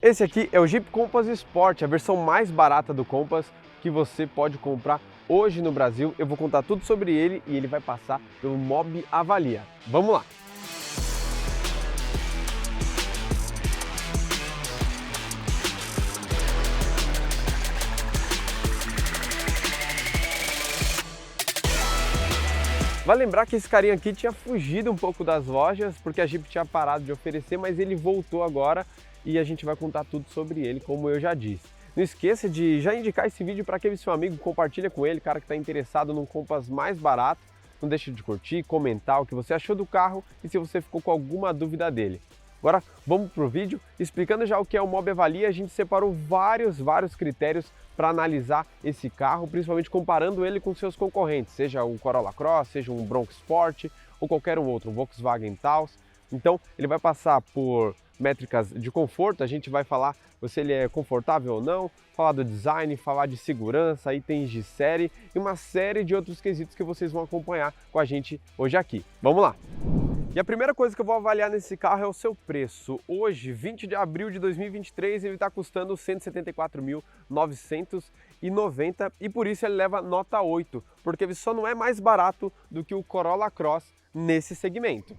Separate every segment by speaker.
Speaker 1: Esse aqui é o Jeep Compass Sport, a versão mais barata do Compass que você pode comprar hoje no Brasil. Eu vou contar tudo sobre ele e ele vai passar pelo Mob Avalia. Vamos lá! Vale lembrar que esse carinha aqui tinha fugido um pouco das lojas porque a Jeep tinha parado de oferecer, mas ele voltou agora e a gente vai contar tudo sobre ele, como eu já disse. Não esqueça de já indicar esse vídeo para aquele seu amigo, compartilha com ele, cara que está interessado num Compass mais barato. Não deixe de curtir, comentar o que você achou do carro e se você ficou com alguma dúvida dele. Agora vamos para o vídeo, explicando já o que é o Mob Avalia. A gente separou vários critérios para analisar esse carro, principalmente comparando ele com seus concorrentes, seja um Corolla Cross, seja um Bronco Sport ou qualquer um outro, um Volkswagen Taos. Então ele vai passar por métricas de conforto, a gente vai falar se ele é confortável ou não, falar do design, falar de segurança, itens de série e uma série de outros quesitos que vocês vão acompanhar com a gente hoje aqui. Vamos lá! E a primeira coisa que eu vou avaliar nesse carro é o seu preço. Hoje, 20 de abril de 2023, ele está custando R$ 174.990 e por isso ele leva nota 8, porque ele só não é mais barato do que o Corolla Cross nesse segmento.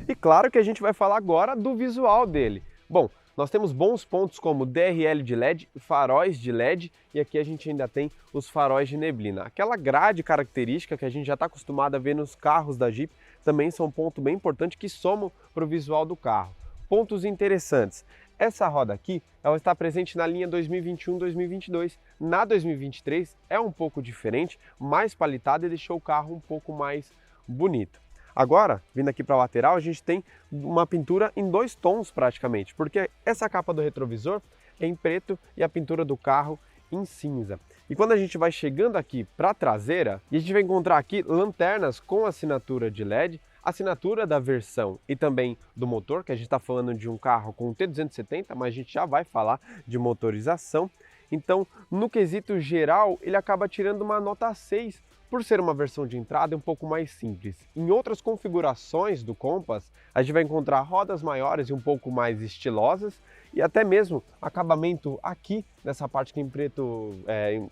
Speaker 1: E claro que a gente vai falar agora do visual dele. Bom, nós temos bons pontos como DRL de LED, faróis de LED e aqui a gente ainda tem os faróis de neblina. Aquela grade característica que a gente já está acostumado a ver nos carros da Jeep também são um ponto bem importante que somam para o visual do carro. Pontos interessantes. Essa roda aqui, ela está presente na linha 2021-2022. Na 2023 é um pouco diferente, mais palitada e deixou o carro um pouco mais bonito. Agora, vindo aqui para a lateral, a gente tem uma pintura em dois tons praticamente, porque essa capa do retrovisor é em preto e a pintura do carro em cinza. E quando a gente vai chegando aqui para a traseira, a gente vai encontrar aqui lanternas com assinatura de LED, assinatura da versão e também do motor, que a gente está falando de um carro com T270, mas a gente já vai falar de motorização. Então, no quesito geral, ele acaba tirando uma nota 6, por ser uma versão de entrada um pouco mais simples. Em outras configurações do Compass, a gente vai encontrar rodas maiores e um pouco mais estilosas e até mesmo acabamento aqui, nessa parte que em preto,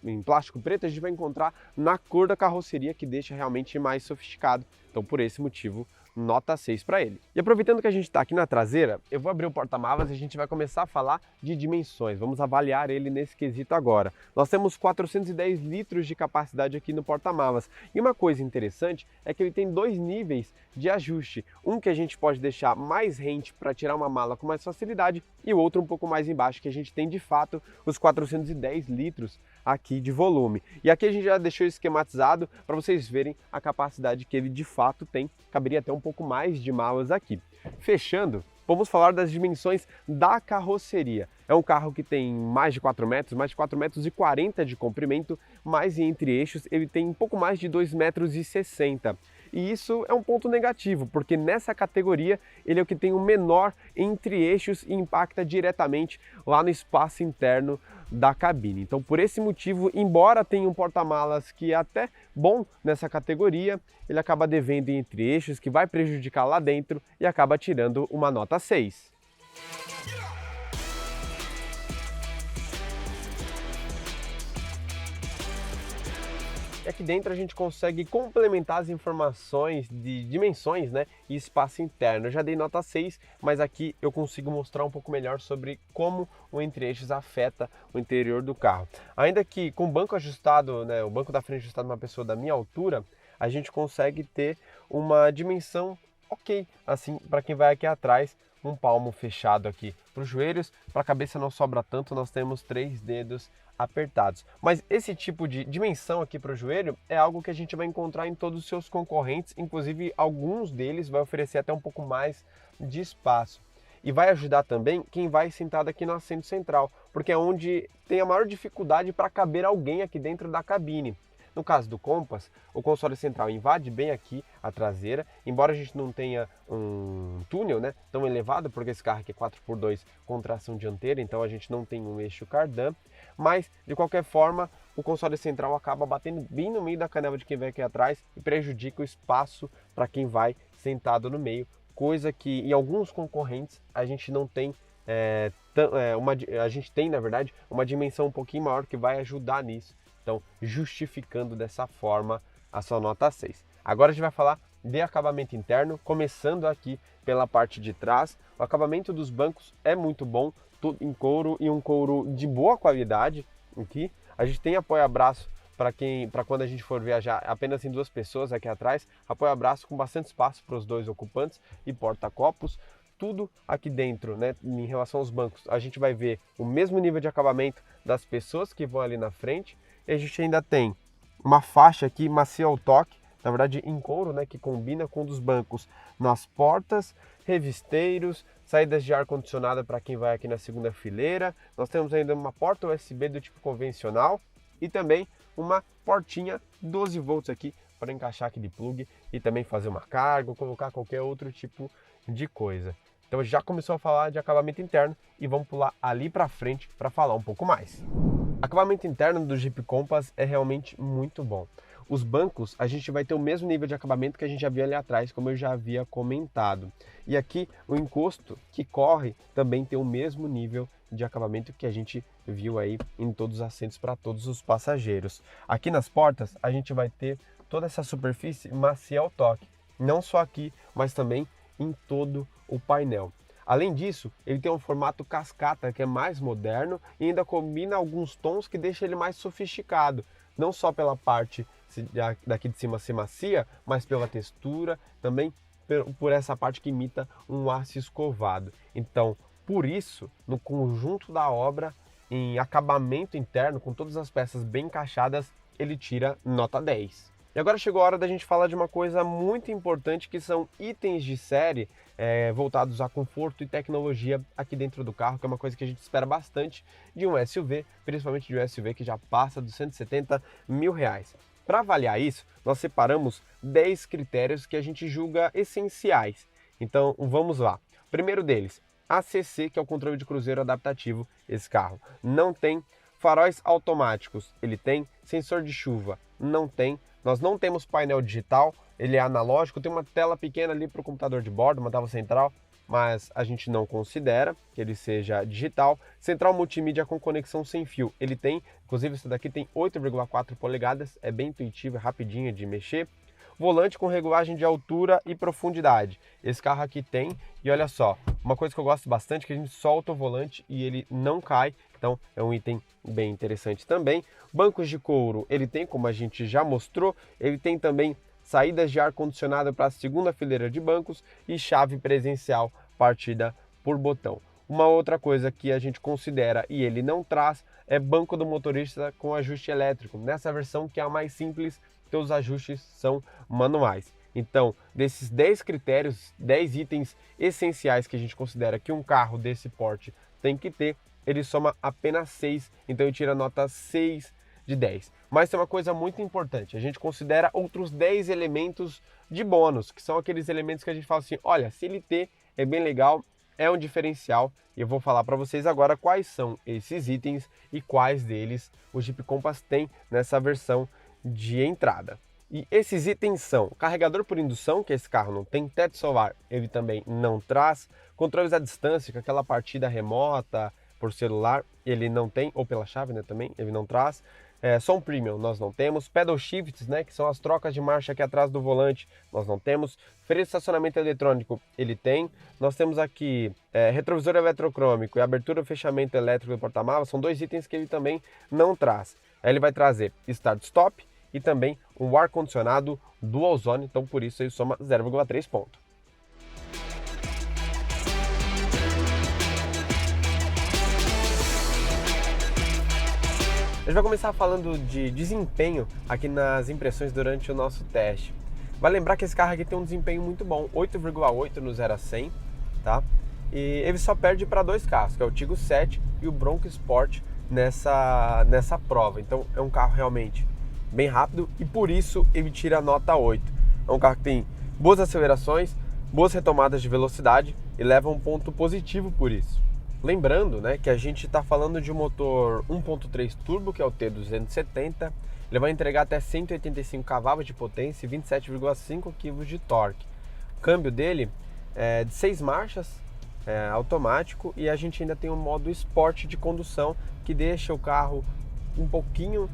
Speaker 1: em plástico preto, a gente vai encontrar na cor da carroceria, que deixa realmente mais sofisticado. Então, por esse motivo, nota 6 para ele. E aproveitando que a gente está aqui na traseira, eu vou abrir o porta-malas e a gente vai começar a falar de dimensões. Vamos avaliar ele nesse quesito agora. Nós temos 410 litros de capacidade aqui no porta-malas. E uma coisa interessante é que ele tem dois níveis de ajuste. Um que a gente pode deixar mais rente para tirar uma mala com mais facilidade e o outro um pouco mais embaixo, que a gente tem de fato os 410 litros aqui de volume. E aqui a gente já deixou esquematizado para vocês verem a capacidade que ele de fato tem. Caberia até um pouco mais de malas aqui. Fechando, vamos falar das dimensões da carroceria. É um carro que tem mais de 4 metros, mais de 4,40 metros de comprimento, mas entre eixos ele tem um pouco mais de 2,60 metros. E isso é um ponto negativo, porque nessa categoria ele é o que tem o menor entre eixos e impacta diretamente lá no espaço interno da cabine. Então, por esse motivo, embora tenha um porta-malas que é até bom nessa categoria, ele acaba devendo entre eixos, que vai prejudicar lá dentro e acaba tirando uma nota 6. Aqui dentro a gente consegue complementar as informações de dimensões, né, e espaço interno. Eu já dei nota 6, mas aqui eu consigo mostrar um pouco melhor sobre como o entre-eixos afeta o interior do carro. Ainda que com o banco ajustado, né, o banco da frente ajustado uma pessoa da minha altura, a gente consegue ter uma dimensão ok, assim, para quem vai aqui atrás, um palmo fechado aqui para os joelhos, para a cabeça não sobra tanto, nós temos 3 dedos apertados. Mas esse tipo de dimensão aqui para o joelho é algo que a gente vai encontrar em todos os seus concorrentes, inclusive alguns deles vai oferecer até um pouco mais de espaço. E vai ajudar também quem vai sentado aqui no assento central, porque é onde tem a maior dificuldade para caber alguém aqui dentro da cabine. No caso do Compass, o console central invade bem aqui a traseira, embora a gente não tenha um túnel, né, tão elevado, porque esse carro aqui é 4x2 com tração dianteira, então a gente não tem um eixo cardan, mas de qualquer forma o console central acaba batendo bem no meio da canela de quem vem aqui atrás e prejudica o espaço para quem vai sentado no meio, coisa que em alguns concorrentes a gente não tem a gente tem, na verdade, uma dimensão um pouquinho maior que vai ajudar nisso. Então, justificando dessa forma a sua nota 6. Agora a gente vai falar de acabamento interno, começando aqui pela parte de trás. O acabamento dos bancos é muito bom, tudo em couro e um couro de boa qualidade. Aqui a gente tem apoia-braço para quando a gente for viajar apenas em 2 pessoas aqui atrás, apoia-braço com bastante espaço para os 2 ocupantes e porta-copos. Tudo aqui dentro, né, em relação aos bancos, a gente vai ver o mesmo nível de acabamento das pessoas que vão ali na frente. E a gente ainda tem uma faixa aqui macia ao toque, na verdade em couro, né, que combina com um dos bancos nas portas, revisteiros, saídas de ar condicionado para quem vai aqui na segunda fileira. Nós temos ainda uma porta USB do tipo convencional e também uma portinha 12 volts aqui para encaixar aqui de plug e também fazer uma carga ou colocar qualquer outro tipo de coisa. Então já começou a falar de acabamento interno e vamos pular ali para frente para falar um pouco mais. Acabamento interno do Jeep Compass é realmente muito bom. Os bancos, a gente vai ter o mesmo nível de acabamento que a gente já viu ali atrás, como eu já havia comentado. E aqui o encosto que corre também tem o mesmo nível de acabamento que a gente viu aí em todos os assentos para todos os passageiros. Aqui nas portas a gente vai ter toda essa superfície macia ao toque, não só aqui, mas também em todo o painel. Além disso, ele tem um formato cascata que é mais moderno e ainda combina alguns tons que deixa ele mais sofisticado, não só pela parte daqui de cima ser macia, mas pela textura, também por essa parte que imita um aço escovado. Então, por isso, no conjunto da obra, em acabamento interno, com todas as peças bem encaixadas, ele tira nota 10. E agora chegou a hora da gente falar de uma coisa muito importante, que são itens de série voltados a conforto e tecnologia aqui dentro do carro, que é uma coisa que a gente espera bastante de um SUV, principalmente de um SUV que já passa dos 170 mil reais. Para avaliar isso, nós separamos 10 critérios que a gente julga essenciais. Então vamos lá. O primeiro deles, ACC, que é o controle de cruzeiro adaptativo. Esse carro não tem. Faróis automáticos, ele tem. Sensor de chuva, não tem. Nós não temos painel digital, ele é analógico, tem uma tela pequena ali para o computador de bordo, uma tela central, mas a gente não considera que ele seja digital. Central multimídia com conexão sem fio, ele tem, inclusive esse daqui tem 8,4 polegadas, é bem intuitivo, é rapidinho de mexer. Volante com regulagem de altura e profundidade, esse carro aqui tem, e olha só, uma coisa que eu gosto bastante é que a gente solta o volante e ele não cai, então é um item bem interessante também. Bancos de couro, ele tem, como a gente já mostrou, ele tem também saídas de ar-condicionado para a segunda fileira de bancos e chave presencial partida por botão. Uma outra coisa que a gente considera e ele não traz é banco do motorista com ajuste elétrico, nessa versão que é a mais simples, que os ajustes são manuais. Então, desses 10 critérios, 10 itens essenciais que a gente considera que um carro desse porte tem que ter, ele soma apenas 6, então ele tira nota 6 de 10. Mas tem uma coisa muito importante, a gente considera outros 10 elementos de bônus, que são aqueles elementos que a gente fala assim, olha, se ele ter, é bem legal, é um diferencial, e eu vou falar para vocês agora quais são esses itens e quais deles o Jeep Compass tem nessa versão de entrada. E esses itens são carregador por indução, que esse carro não tem, teto solar, ele também não traz, controles à distância, com aquela partida remota por celular, ele não tem, ou pela chave, né, também, ele não traz. Som premium nós não temos, pedal shifts, né, que são as trocas de marcha aqui atrás do volante, nós não temos, freio de estacionamento eletrônico ele tem, nós temos aqui retrovisor eletrocrômico e abertura e fechamento elétrico do porta-malas, são 2 itens que ele também não traz. Aí ele vai trazer start-stop e também um ar-condicionado dual zone, então por isso ele soma 0,3 ponto. A gente vai começar falando de desempenho aqui nas impressões durante o nosso teste. Vai lembrar que esse carro aqui tem um desempenho muito bom, 8,8 no 0 a 100, tá? E ele só perde para 2 carros, que é o Tiggo 7 e o Bronco Sport nessa prova. Então é um carro realmente bem rápido e por isso ele tira a nota 8. É um carro que tem boas acelerações, boas retomadas de velocidade e leva um ponto positivo por isso. Lembrando, né, que a gente está falando de um motor 1.3 turbo, que é o T270, ele vai entregar até 185 cavalos de potência e 27,5 kg de torque. O câmbio dele é de 6 marchas, automático, e a gente ainda tem um modo esporte de condução que deixa o carro um pouquinho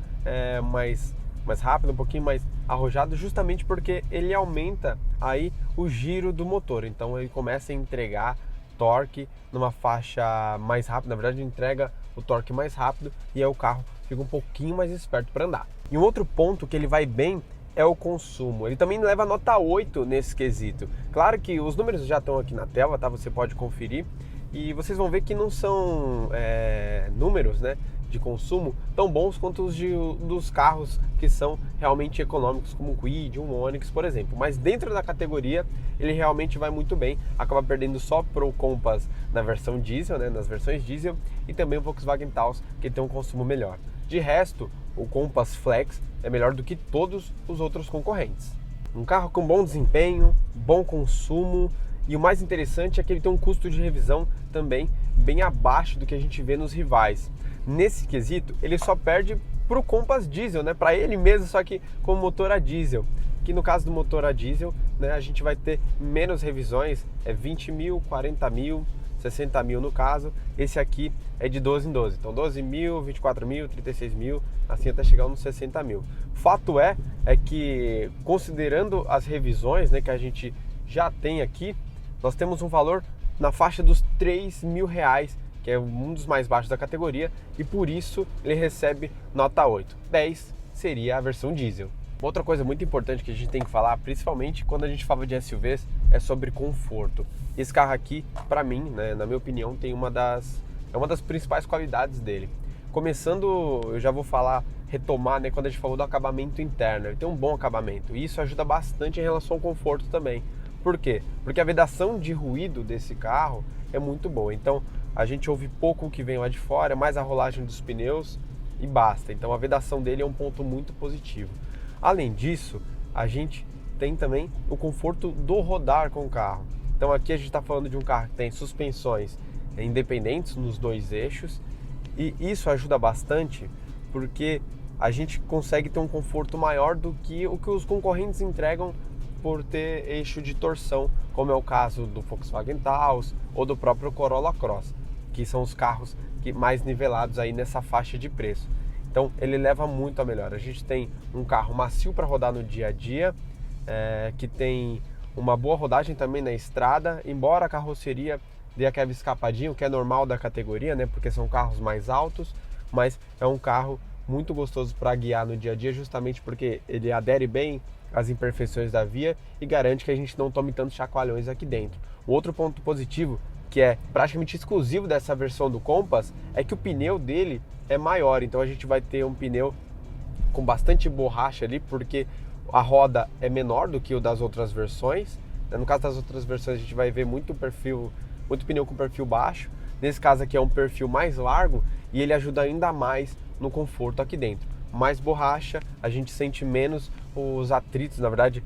Speaker 1: mais rápido, um pouquinho mais arrojado, justamente porque ele aumenta aí o giro do motor. Então ele começa a entregar torque numa faixa mais rápida, na verdade entrega o torque mais rápido, e aí o carro fica um pouquinho mais esperto para andar. E um outro ponto que ele vai bem é o consumo. Ele também leva nota 8 nesse quesito. Claro que os números já estão aqui na tela, tá? Você pode conferir e vocês vão ver que não são números, né, de consumo tão bons quanto os dos carros que são realmente econômicos, como um Kwid, um Onix, por exemplo. Mas dentro da categoria ele realmente vai muito bem, acaba perdendo só para o Compass na versão diesel, né, nas versões diesel, e também o Volkswagen Taos, que tem um consumo melhor. De resto, o Compass Flex é melhor do que todos os outros concorrentes. Um carro com bom desempenho, bom consumo, e o mais interessante é que ele tem um custo de revisão também bem abaixo do que a gente vê nos rivais. Nesse quesito, ele só perde para o Compass diesel, né? Para ele mesmo, só que com motor a diesel. Que no caso do motor a diesel, né, a gente vai ter menos revisões, 20 mil, 40 mil, 60 mil no caso. Esse aqui é de 12 em 12, então 12 mil, 24 mil, 36 mil, assim até chegar nos 60 mil. Fato é que, considerando as revisões, né, que a gente já tem aqui, nós temos um valor na faixa dos 3 mil reais, que é um dos mais baixos da categoria, e por isso ele recebe nota 8. 10 seria a versão diesel. Outra coisa muito importante que a gente tem que falar, principalmente quando a gente fala de SUVs, é sobre conforto. Esse carro aqui, para mim, né, na minha opinião, tem uma das principais qualidades dele. Começando, eu já vou retomar, né, quando a gente falou do acabamento interno. Ele tem um bom acabamento e isso ajuda bastante em relação ao conforto também. Por quê? Porque a vedação de ruído desse carro é muito boa. Então a gente ouve pouco o que vem lá de fora, mais a rolagem dos pneus e basta. Então a vedação dele é um ponto muito positivo. Além disso, a gente tem também o conforto do rodar com o carro. Então aqui a gente está falando de um carro que tem suspensões independentes nos dois eixos, e isso ajuda bastante porque a gente consegue ter um conforto maior do que o que os concorrentes entregam por ter eixo de torção, como é o caso do Volkswagen Taos ou do próprio Corolla Cross, que são os carros mais nivelados aí nessa faixa de preço. Então ele leva muito a melhor. A gente tem um carro macio para rodar no dia a dia, que tem uma boa rodagem também na estrada, embora a carroceria dê aquela escapadinha, o que é normal da categoria, né? Porque são carros mais altos, mas é um carro muito gostoso para guiar no dia a dia, justamente porque ele adere bem às imperfeições da via e garante que a gente não tome tantos chacoalhões aqui dentro. O outro ponto positivo, que é praticamente exclusivo dessa versão do Compass, é que o pneu dele é maior, então a gente vai ter um pneu com bastante borracha ali, porque a roda é menor do que o das outras versões. No caso das outras versões a gente vai ver muito pneu com perfil baixo. Nesse caso aqui é um perfil mais largo e ele ajuda ainda mais no conforto aqui dentro. Mais borracha, a gente sente menos os atritos, na verdade,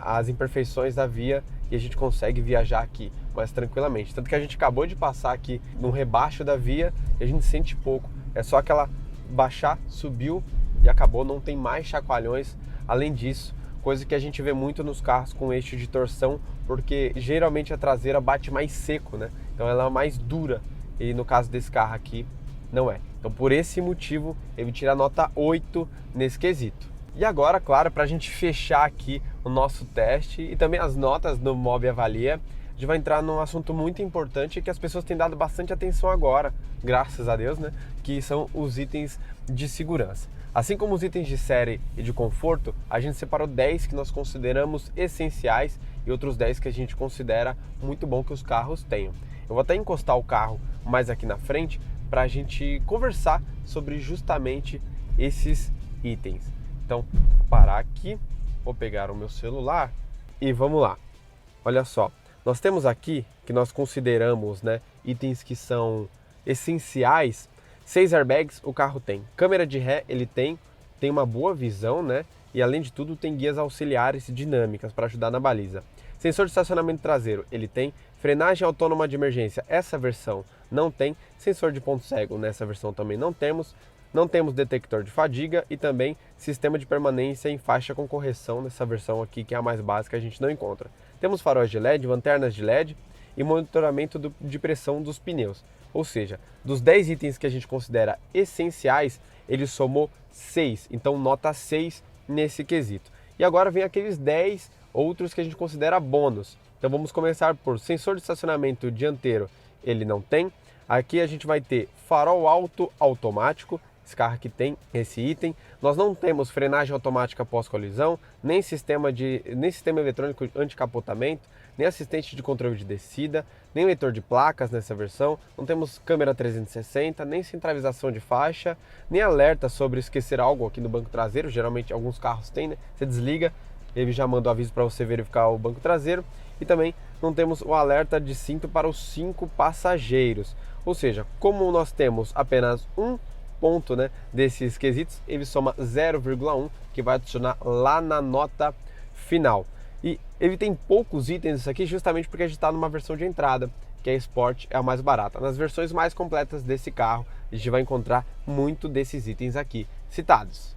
Speaker 1: as imperfeições da via, e a gente consegue viajar aqui mais tranquilamente. Tanto que a gente acabou de passar aqui num rebaixo da via e a gente sente pouco. É só aquela baixar, subiu e acabou, não tem mais chacoalhões. Além disso, coisa que a gente vê muito nos carros com eixo de torção, porque geralmente a traseira bate mais seco, né? Então ela é mais dura, e no caso desse carro aqui não é. Então por esse motivo ele tira nota 8 nesse quesito. E agora, claro, para a gente fechar aqui o nosso teste e também as notas do Mob Avalia, a gente vai entrar num assunto muito importante que as pessoas têm dado bastante atenção agora, graças a Deus, né? Que são os itens de segurança. Assim como os itens de série e de conforto, a gente separou 10 que nós consideramos essenciais e outros 10 que a gente considera muito bom que os carros tenham. Eu vou até encostar o carro mais aqui na frente para a gente conversar sobre justamente esses itens. Então, vou parar aqui, vou pegar o meu celular e vamos lá. Olha só, nós temos aqui que nós consideramos, né, itens que são essenciais. 6 airbags o carro tem, câmera de ré ele tem uma boa visão, né? E além de tudo tem guias auxiliares dinâmicas para ajudar na baliza. Sensor de estacionamento traseiro ele tem, frenagem autônoma de emergência essa versão não tem, sensor de ponto cego nessa versão também não temos detector de fadiga e também sistema de permanência em faixa com correção nessa versão aqui que é a mais básica, a gente não encontra. Temos faróis de LED, lanternas de LED e monitoramento de pressão dos pneus. Ou seja, dos 10 itens que a gente considera essenciais, ele somou 6, então nota 6 nesse quesito. E agora vem aqueles 10 outros que a gente considera bônus. Então vamos começar por sensor de estacionamento dianteiro, ele não tem. Aqui a gente vai ter farol alto automático, esse carro aqui tem esse item. Nós não temos frenagem automática pós-colisão, nem sistema eletrônico anti-capotamento, nem assistente de controle de descida, nem leitor de placas nessa versão, não temos câmera 360, nem centralização de faixa, nem alerta sobre esquecer algo aqui no banco traseiro, geralmente alguns carros têm, né? Você desliga, ele já manda o aviso para você verificar o banco traseiro, e também não temos o alerta de cinto para os 5 passageiros. Ou seja, como nós temos apenas um ponto, né, desses quesitos, ele soma 0,1, que vai adicionar lá na nota final. E ele tem poucos itens aqui justamente porque a gente está numa versão de entrada, que a Sport é a mais barata. Nas versões mais completas desse carro, a gente vai encontrar muito desses itens aqui citados.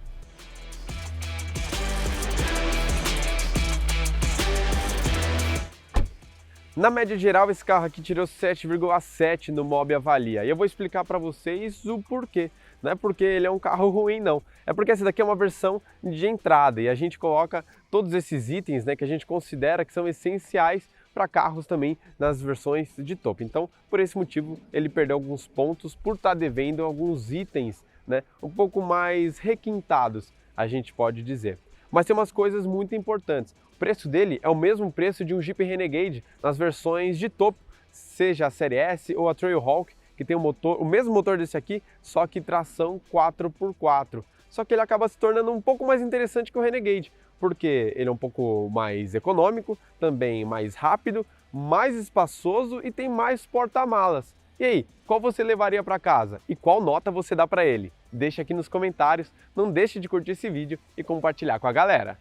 Speaker 1: Na média geral, esse carro aqui tirou 7,7 no Mob Avalia. E eu vou explicar para vocês o porquê. Não é porque ele é um carro ruim, não. É porque essa daqui é uma versão de entrada e a gente coloca todos esses itens, né, que a gente considera que são essenciais para carros também nas versões de topo. Então, por esse motivo, ele perdeu alguns pontos por estar devendo alguns itens, né, um pouco mais requintados, a gente pode dizer. Mas tem umas coisas muito importantes. O preço dele é o mesmo preço de um Jeep Renegade nas versões de topo, seja a Série S ou a Trailhawk, que tem o mesmo motor desse aqui, só que tração 4x4. Só que ele acaba se tornando um pouco mais interessante que o Renegade, porque ele é um pouco mais econômico, também mais rápido, mais espaçoso e tem mais porta-malas. E aí, qual você levaria para casa? E qual nota você dá para ele? Deixa aqui nos comentários, não deixe de curtir esse vídeo e compartilhar com a galera.